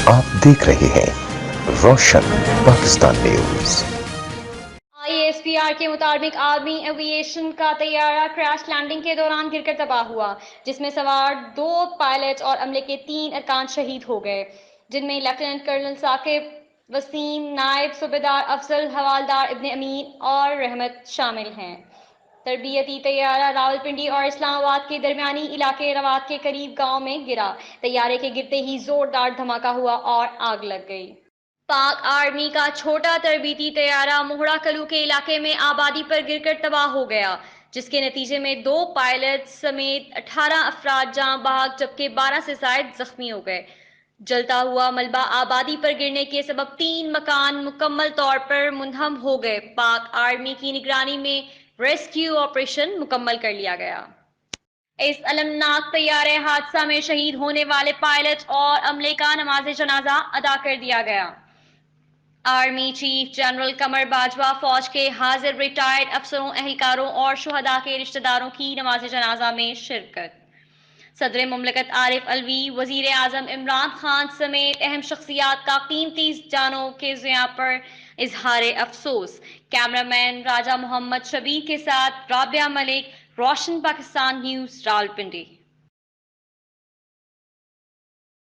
آپ دیکھ رہے ہیں روشن پاکستان نیوز۔ ISPR کے مطابق آرمی ایوی ایشن کا طیارہ کریش لینڈنگ کے دوران گر کر تباہ ہوا، جس میں سوار 2 پائلٹ اور عملے کے 3 ارکان شہید ہو گئے، جن میں لیفٹیننٹ کرنل ثاقب وسیم، نائب صوبیدار افضل، حوالدار ابن امین اور رحمت شامل ہیں۔ تربیتی طیارہ راولپنڈی اور اسلام آباد کے درمیانی علاقے روات کے قریب گاؤں میں گرا۔ طیارے کے گرتے ہی زوردار دھماکہ ہوا اور آگ لگ گئی۔ پاک آرمی کا چھوٹا تربیتی طیارہ موہڑا کلو کے علاقے میں آبادی پر گر کر تباہ ہو گیا، جس کے نتیجے میں 2 پائلٹ سمیت 18 افراد جاں بحق جبکہ 12 سے زائد زخمی ہو گئے۔ جلتا ہوا ملبہ آبادی پر گرنے کے سبب 3 مکان مکمل طور پر منہدم ہو گئے۔ پاک آرمی کی نگرانی میں ریسکیو آپریشن مکمل کر لیا گیا۔ اس المناک طیارے حادثہ میں شہید ہونے والے پائلٹ اور عملے کا نماز جنازہ ادا کر دیا گیا۔ Army chief general Qamar Bajwa, فوج کے حاضر ریٹائرڈ افسروں، اہلکاروں اور شہداء کے رشتہ داروں کی نماز جنازہ میں شرکت۔ صدر مملکت عارف علوی، وزیر اعظم عمران خان سمیت اہم شخصیات کا قیمتی جانوں کے ضیاع پر اظہار افسوس۔ کیمرامین راجہ محمد شبیر کے ساتھ رابعہ ملک، روشن پاکستان نیوز، راولپنڈی۔